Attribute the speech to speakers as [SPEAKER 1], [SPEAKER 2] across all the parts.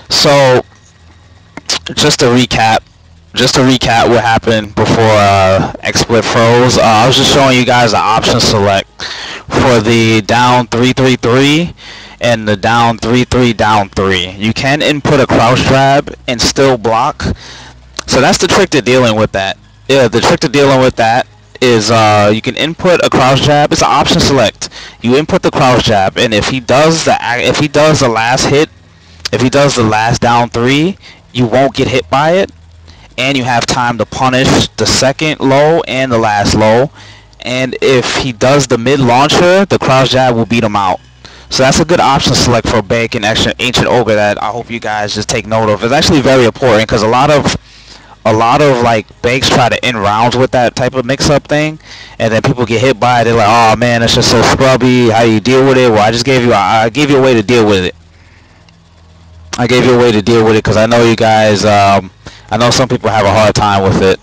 [SPEAKER 1] So just to recap what happened before XSplit froze. I was just showing you guys the option select for the down 3-3-3 and the down 3-3 down 3. You can input a crouch grab and still block. So that's the trick to dealing with that. Yeah, the trick to dealing with that is you can input a crouch jab. It's an option select. You input the crouch jab, and if he does the last hit, if he does the last down 3, you won't get hit by it, and you have time to punish the second low and the last low. And if he does the mid launcher, the crouch jab will beat him out. So that's a good option select for Bank and Ancient Ogre that I hope you guys just take note of. It's actually very important because a lot of like banks try to end rounds with that type of mix-up thing, and then people get hit by it. They're like, oh man, it's just so scrubby. How do you deal with it? Well, I gave you a way to deal with it. I gave you a way to deal with it because I know you guys, I know some people have a hard time with it.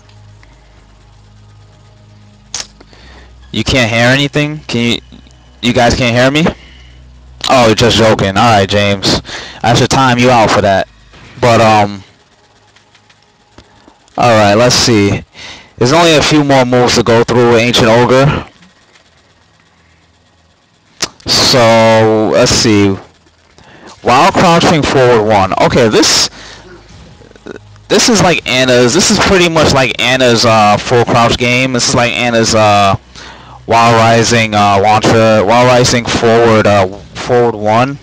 [SPEAKER 1] You can't hear anything? You guys can't hear me? Oh, you're just joking. Alright, James. I should time you out for that. But, alright, let's see. There's only a few more moves to go through with Ancient Ogre. So, let's see. While crouching forward 1. Okay, this is like Anna's. This is pretty much like Anna's full crouch game. This is like Anna's while rising launcher, while rising forward 1.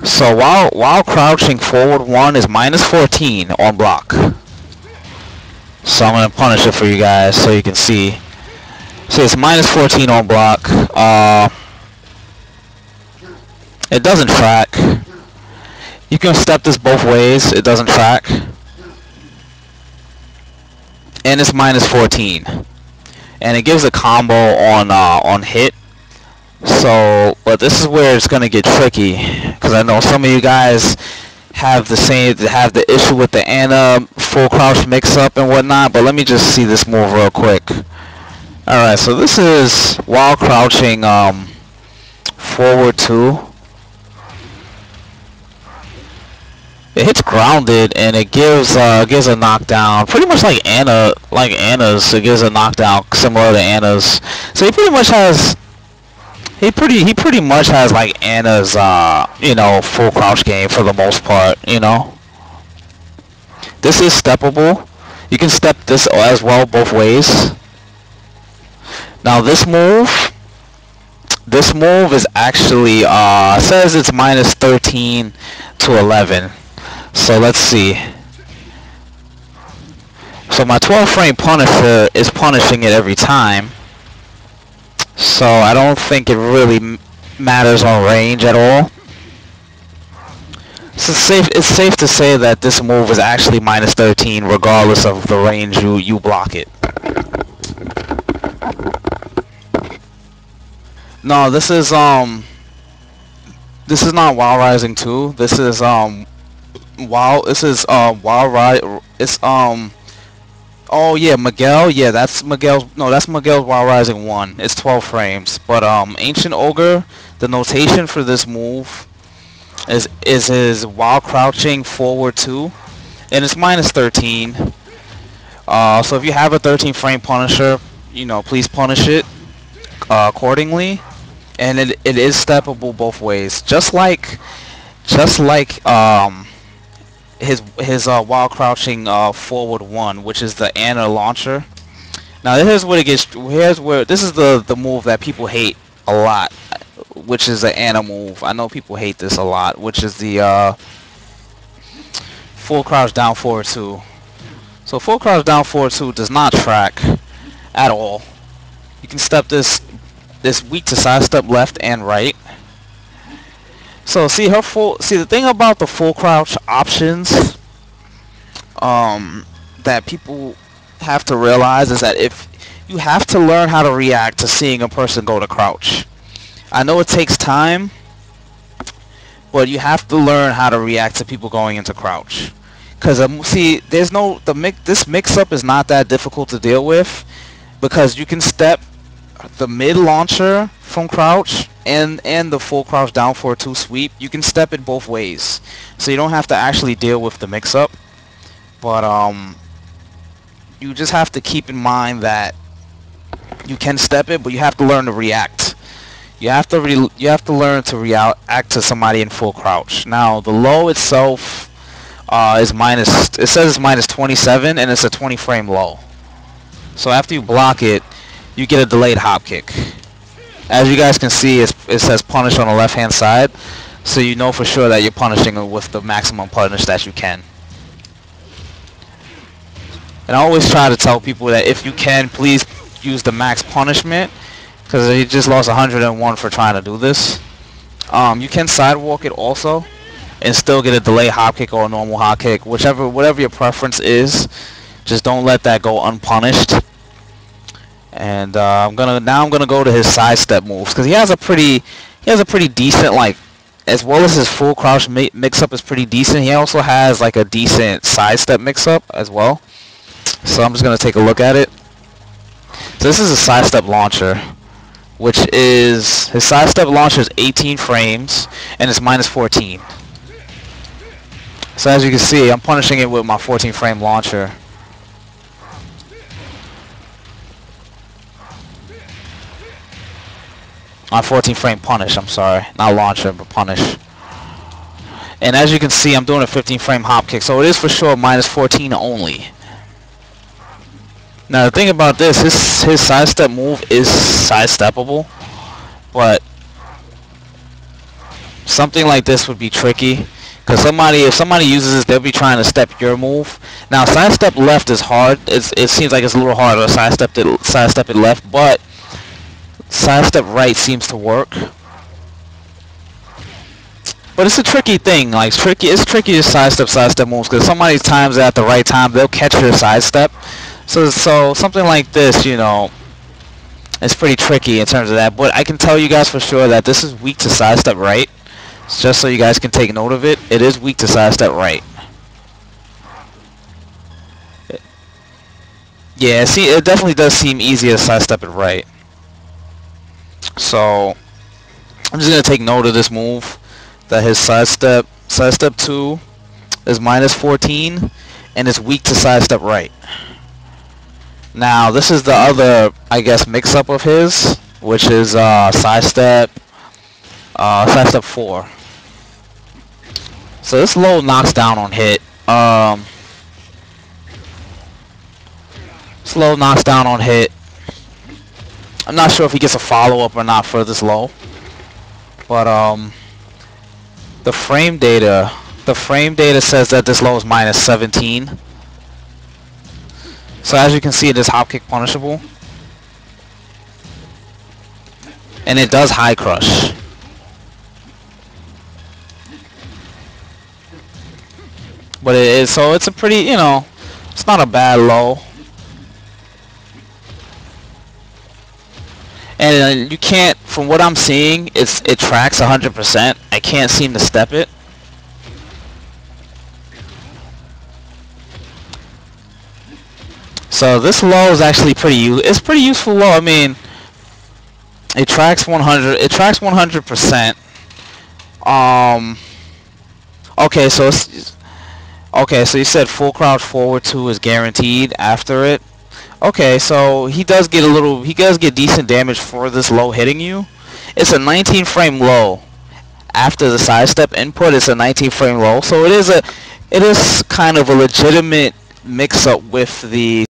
[SPEAKER 1] So while crouching forward 1 is -14 on block. So I'm gonna punish it for you guys so you can see. So it's -14 on block. It doesn't track. You can step this both ways. It doesn't track. And it's -14. And it gives a combo on hit. So, but this is where it's gonna get tricky because I know some of you guys have the issue with the Anna full crouch mix-up and whatnot. But let me just see this move real quick. All right, so this is while crouching forward 2. It hits grounded and it gives a knockdown, pretty much like Anna's. It gives a knockdown similar to Anna's. So he pretty much has like Anna's you know, full crouch game for the most part. You know, this is steppable. You can step this as well both ways. Now this move is actually says it's -13 to 11. So let's see. So my 12 frame Punisher is punishing it every time. So I don't think it really matters on range at all. So it's safe to say that this move is actually -13 regardless of the range you block it. No, this is not While Rising 2. This is oh yeah, Miguel. Yeah, that's Miguel's. No, that's Miguel's While Rising 1. It's 12 frames. But Ancient Ogre, the notation for this move is his while crouching forward 2, and it's -13. So if you have a 13 frame Punisher, you know, please punish it accordingly. And it is steppable both ways, just like his while crouching forward 1, which is the Anna launcher. Now here's where it gets. This is the move that people hate a lot, which is the Anna move. I know people hate this a lot, which is the full crouch down forward 2. So full crouch down forward 2 does not track at all. You can step this weak to side step left and right. So see the thing about the full crouch options that people have to realize is that if you have to learn how to react to seeing a person go to crouch. I know it takes time, but you have to learn how to react to people going into crouch. Cause see, this mix-up is not that difficult to deal with because you can step the mid launcher from crouch and the full crouch down for a 2 sweep, you can step it both ways, so you don't have to actually deal with the mix-up. But you just have to keep in mind that you can step it, but you have to learn to react. You have to learn to react to somebody in full crouch. Now the low itself is minus. It says it's minus 27, and it's a 20 frame low. So after you block it, you get a delayed hop kick. As you guys can see, it says punish on the left hand side, so you know for sure that you're punishing it with the maximum punish that you can. And I always try to tell people that if you can, please use the max punishment, because he just lost 101 for trying to do this. You can sidewalk it also and still get a delayed hop kick or a normal hop kick, whatever your preference is. Just don't let that go unpunished. And I'm gonna go to his sidestep moves, because he has a pretty decent, like, as well as his full crouch mix-up is pretty decent. He also has like a decent sidestep mix-up as well. So I'm just gonna take a look at it. So this is a sidestep launcher, which is, his sidestep launcher is 18 frames and it's minus 14. So as you can see, I'm punishing it with my 14 frame launcher. My 14 frame punish, I'm sorry. Not launcher, but punish. And as you can see, I'm doing a 15 frame hop kick, so it is for sure minus 14 only. Now the thing about this, his sidestep move is sidesteppable, but something like this would be tricky, because if somebody uses this, they'll be trying to step your move. Now sidestep left is hard. It seems like it's a little harder to sidestep it left, but sidestep right seems to work. But it's a tricky thing. Like it's tricky to sidestep moves, because somebody times it at the right time, they'll catch your sidestep. So something like this, you know, it's pretty tricky in terms of that. But I can tell you guys for sure that this is weak to sidestep right. Just so you guys can take note of it, it is weak to sidestep right. Yeah, see, it definitely does seem easier to sidestep it right. So I'm just gonna take note of this move, that his sidestep 2 is minus 14 and it's weak to sidestep right. Now this is the other, I guess, mix-up of his, which is sidestep 4. So this low knocks down on hit. This low knocks down on hit. I'm not sure if he gets a follow-up or not for this low, but the frame data says that this low is minus 17. So as you can see, it is hop kick punishable, and it does high crush. But so it's a pretty, you know, it's not a bad low. And you can't, from what I'm seeing, it tracks 100%. I can't seem to step it. So this low is actually it's pretty useful low. I mean, it tracks 100. It tracks 100%. Okay, so you said full crouch forward 2 is guaranteed after it. Okay, so he does get decent damage for this low hitting you. It's a 19 frame low. After the sidestep input, it's a 19 frame low. So it is kind of a legitimate mix up with the